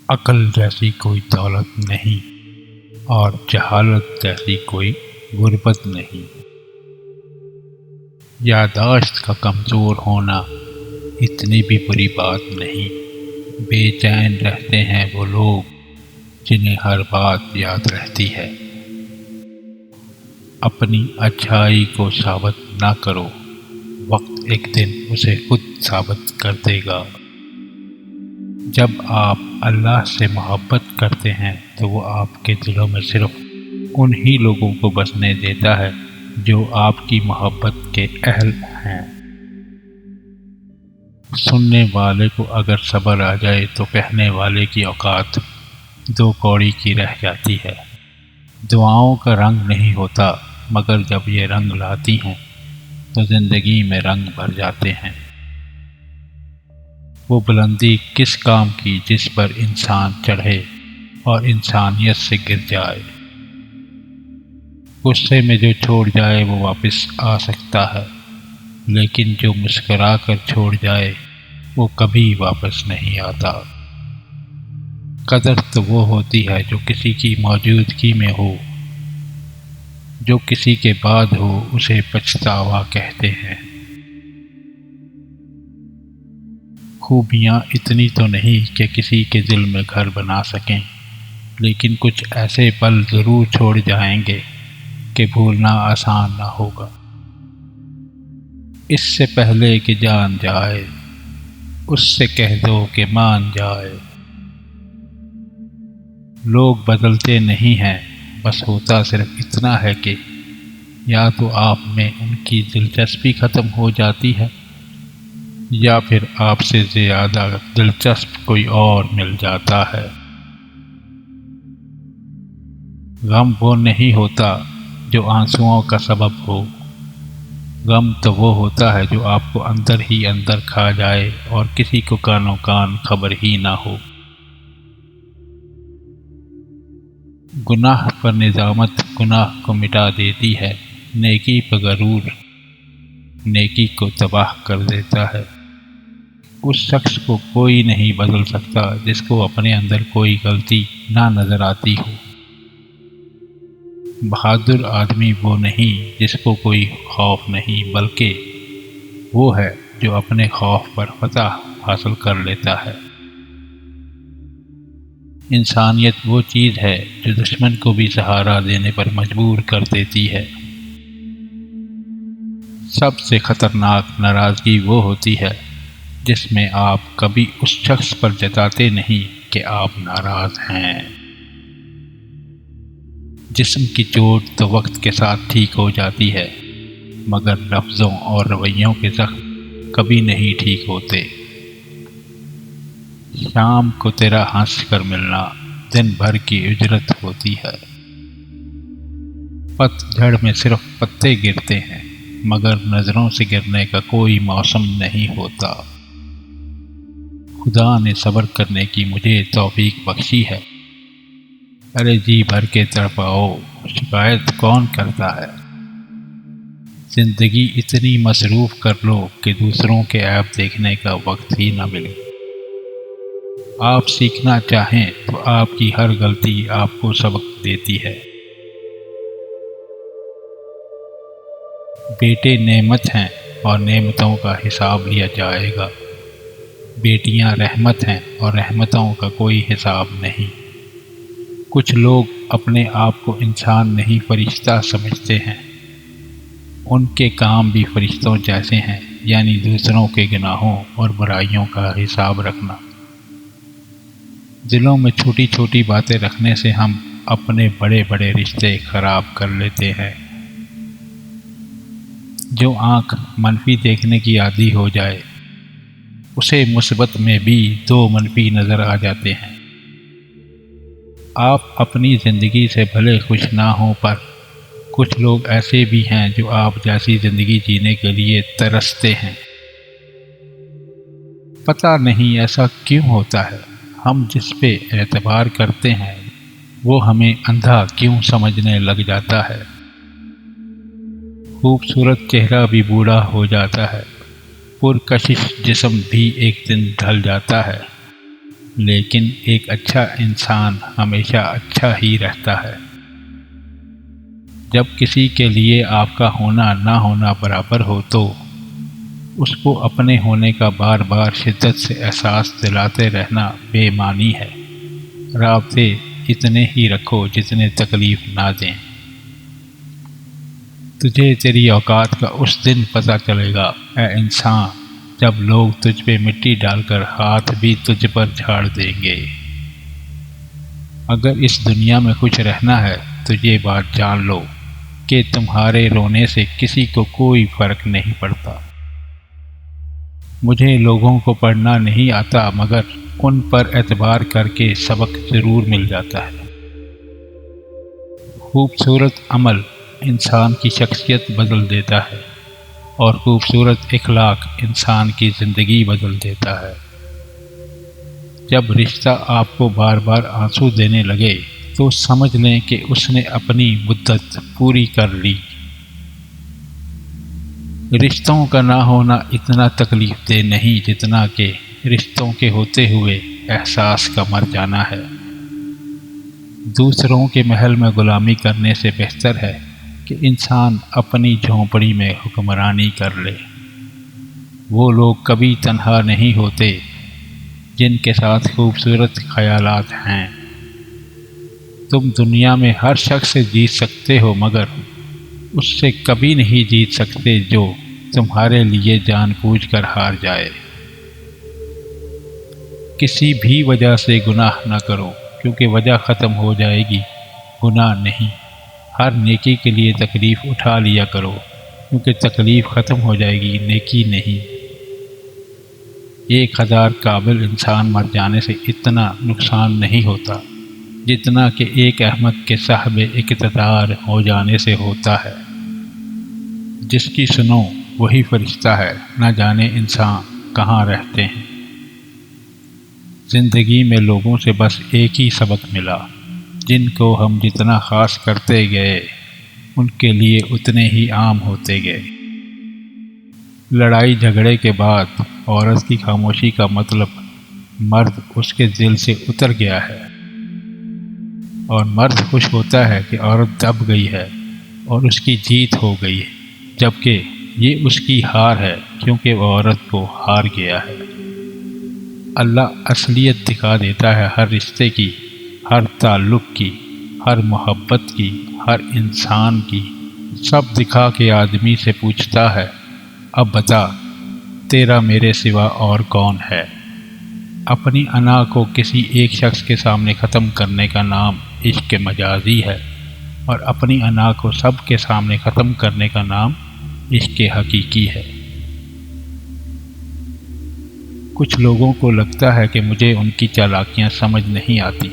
عقل جیسی کوئی دولت نہیں اور جہالت جیسی کوئی غربت نہیں۔ یادداشت کا کمزور ہونا اتنی بھی بری بات نہیں۔ بے چین رہتے ہیں وہ لوگ جنہیں ہر بات یاد رہتی ہے۔ اپنی اچھائی کو ثابت نہ کرو، وقت ایک دن اسے خود ثابت کر دے گا۔ جب آپ اللہ سے محبت کرتے ہیں تو وہ آپ کے دلوں میں صرف انہی لوگوں کو بسنے دیتا ہے جو آپ کی محبت کے اہل ہیں۔ سننے والے کو اگر صبر آ جائے تو کہنے والے کی اوقات دو کوڑی کی رہ جاتی ہے۔ دعاؤں کا رنگ نہیں ہوتا، مگر جب یہ رنگ لاتی ہیں تو زندگی میں رنگ بھر جاتے ہیں۔ وہ بلندی کس کام کی جس پر انسان چڑھے اور انسانیت سے گر جائے۔ غصے میں جو چھوڑ جائے وہ واپس آ سکتا ہے، لیکن جو مسکرا کر چھوڑ جائے وہ کبھی واپس نہیں آتا۔ قدر تو وہ ہوتی ہے جو کسی کی موجودگی میں ہو، جو کسی کے بعد ہو اسے پچھتاوا کہتے ہیں۔ خوبیاں اتنی تو نہیں کہ کسی کے دل میں گھر بنا سکیں، لیکن کچھ ایسے پل ضرور چھوڑ جائیں گے کہ بھولنا آسان نہ ہوگا۔ اس سے پہلے کہ جان جائے اس سے کہہ دو کہ مان جائے۔ لوگ بدلتے نہیں ہیں، بس ہوتا صرف اتنا ہے کہ یا تو آپ میں ان کی دلچسپی ختم ہو جاتی ہے یا پھر آپ سے زیادہ دلچسپ کوئی اور مل جاتا ہے۔ غم وہ نہیں ہوتا جو آنسوؤں کا سبب ہو، غم تو وہ ہوتا ہے جو آپ کو اندر ہی اندر کھا جائے اور کسی کو کانوں کان خبر ہی نہ ہو۔ گناہ پر ندامت گناہ کو مٹا دیتی ہے، نیکی پر غرور نیکی کو تباہ کر دیتا ہے۔ اس شخص کو کوئی نہیں بدل سکتا جس کو اپنے اندر کوئی غلطی نہ نظر آتی ہو۔ بہادر آدمی وہ نہیں جس کو کوئی خوف نہیں، بلکہ وہ ہے جو اپنے خوف پر فتح حاصل کر لیتا ہے۔ انسانیت وہ چیز ہے جو دشمن کو بھی سہارا دینے پر مجبور کر دیتی ہے۔ سب سے خطرناک ناراضگی وہ ہوتی ہے جس میں آپ کبھی اس شخص پر جتاتے نہیں کہ آپ ناراض ہیں۔ جسم کی چوٹ تو وقت کے ساتھ ٹھیک ہو جاتی ہے، مگر لفظوں اور رویوں کے زخم کبھی نہیں ٹھیک ہوتے۔ شام کو تیرا ہنس کر ملنا دن بھر کی اجرت ہوتی ہے۔ پت جھڑ میں صرف پتے گرتے ہیں، مگر نظروں سے گرنے کا کوئی موسم نہیں ہوتا۔ خدا نے صبر کرنے کی مجھے توفیق بخشی ہے۔ ارے جی بھر کے تڑپاؤ، شکایت کون کرتا ہے؟ زندگی اتنی مصروف کر لو کہ دوسروں کے عیب دیکھنے کا وقت ہی نہ ملے۔ آپ سیکھنا چاہیں تو آپ کی ہر غلطی آپ کو سبق دیتی ہے۔ بیٹے نعمت ہیں اور نعمتوں کا حساب لیا جائے گا۔ بیٹیاں رحمت ہیں اور رحمتوں کا کوئی حساب نہیں۔ کچھ لوگ اپنے آپ کو انسان نہیں فرشتہ سمجھتے ہیں۔ ان کے کام بھی فرشتوں جیسے ہیں، یعنی دوسروں کے گناہوں اور برائیوں کا حساب رکھنا۔ دلوں میں چھوٹی چھوٹی باتیں رکھنے سے ہم اپنے بڑے بڑے رشتے خراب کر لیتے ہیں۔ جو آنکھ منفی دیکھنے کی عادی ہو جائے اسے مثبت میں بھی دو منفی نظر آ جاتے ہیں۔ آپ اپنی زندگی سے بھلے خوش نہ ہوں، پر کچھ لوگ ایسے بھی ہیں جو آپ جیسی زندگی جینے کے لیے ترستے ہیں۔ پتہ نہیں ایسا کیوں ہوتا ہے، ہم جس پہ اعتبار کرتے ہیں وہ ہمیں اندھا کیوں سمجھنے لگ جاتا ہے۔ خوبصورت چہرہ بھی بوڑھا ہو جاتا ہے، پرکشش جسم بھی ایک دن ڈھل جاتا ہے، لیکن ایک اچھا انسان ہمیشہ اچھا ہی رہتا ہے۔ جب کسی کے لیے آپ کا ہونا نہ ہونا برابر ہو تو اس کو اپنے ہونے کا بار بار شدت سے احساس دلاتے رہنا بے معنی ہے۔ رابطے اتنے ہی رکھو جتنے تکلیف نہ دیں۔ تجھے تیری اوقات کا اس دن پتہ چلے گا اے انسان جب لوگ تجھ پہ مٹی ڈال کر ہاتھ بھی تجھ پر جھاڑ دیں گے۔ اگر اس دنیا میں کچھ رہنا ہے تو یہ بات جان لو کہ تمہارے رونے سے کسی کو کوئی فرق نہیں پڑتا۔ مجھے لوگوں کو پڑھنا نہیں آتا مگر ان پر اعتبار کر کے سبق ضرور مل جاتا ہے۔ خوبصورت عمل انسان کی شخصیت بدل دیتا ہے اور خوبصورت اخلاق انسان کی زندگی بدل دیتا ہے۔ جب رشتہ آپ کو بار بار آنسو دینے لگے تو سمجھ لیں کہ اس نے اپنی مدت پوری کر لی۔ رشتوں کا نہ ہونا اتنا تکلیف دہ نہیں جتنا کہ رشتوں کے ہوتے ہوئے احساس کا مر جانا ہے۔ دوسروں کے محل میں غلامی کرنے سے بہتر ہے کہ انسان اپنی جھونپڑی میں حکمرانی کر لے۔ وہ لوگ کبھی تنہا نہیں ہوتے جن کے ساتھ خوبصورت خیالات ہیں۔ تم دنیا میں ہر شخص سے جیت سکتے ہو مگر اس سے کبھی نہیں جیت سکتے جو تمہارے لیے جان بوجھ کر ہار جائے۔ کسی بھی وجہ سے گناہ نہ کرو کیونکہ وجہ ختم ہو جائے گی، گناہ نہیں۔ ہر نیکی کے لیے تکلیف اٹھا لیا کرو کیونکہ تکلیف ختم ہو جائے گی، نیکی نہیں۔ 1000 قابل انسان مر جانے سے اتنا نقصان نہیں ہوتا جتنا کہ ایک احمق کے صاحب اقتدار ہو جانے سے ہوتا ہے۔ جس کی سنو وہی فرشتہ ہے، نہ جانے انسان کہاں رہتے ہیں۔ زندگی میں لوگوں سے بس ایک ہی سبق ملا، جن کو ہم جتنا خاص کرتے گئے ان کے لیے اتنے ہی عام ہوتے گئے۔ لڑائی جھگڑے کے بعد عورت کی خاموشی کا مطلب مرد اس کے دل سے اتر گیا ہے، اور مرد خوش ہوتا ہے کہ عورت دب گئی ہے اور اس کی جیت ہو گئی ہے، جبکہ یہ اس کی ہار ہے کیونکہ وہ عورت کو ہار گیا ہے۔ اللہ اصلیت دکھا دیتا ہے ہر رشتے کی، ہر تعلق کی، ہر محبت کی، ہر انسان کی، سب دکھا کے آدمی سے پوچھتا ہے اب بتا تیرا میرے سوا اور کون ہے۔ اپنی انا کو کسی ایک شخص کے سامنے ختم کرنے کا نام عشق مجازی ہے، اور اپنی انا کو سب کے سامنے ختم کرنے کا نام عشق حقیقی ہے۔ کچھ لوگوں کو لگتا ہے کہ مجھے ان کی چالاکیاں سمجھ نہیں آتی،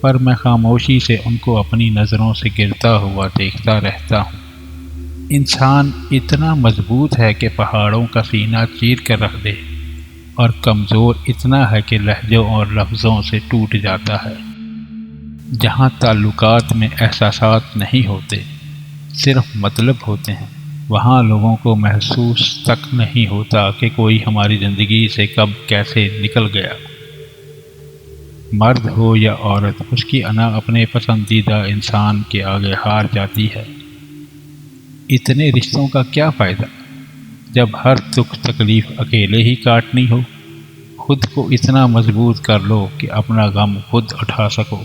پر میں خاموشی سے ان کو اپنی نظروں سے گرتا ہوا دیکھتا رہتا ہوں۔ انسان اتنا مضبوط ہے کہ پہاڑوں کا سینہ چیر کر رکھ دے، اور کمزور اتنا ہے کہ لہجوں اور لفظوں سے ٹوٹ جاتا ہے۔ جہاں تعلقات میں احساسات نہیں ہوتے، صرف مطلب ہوتے ہیں، وہاں لوگوں کو محسوس تک نہیں ہوتا کہ کوئی ہماری زندگی سے کب کیسے نکل گیا۔ مرد ہو یا عورت، اس کی انا اپنے پسندیدہ انسان کے آگے ہار جاتی ہے۔ اتنے رشتوں کا کیا فائدہ جب ہر دکھ تکلیف اکیلے ہی کاٹنی ہو؟ خود کو اتنا مضبوط کر لو کہ اپنا غم خود اٹھا سکو۔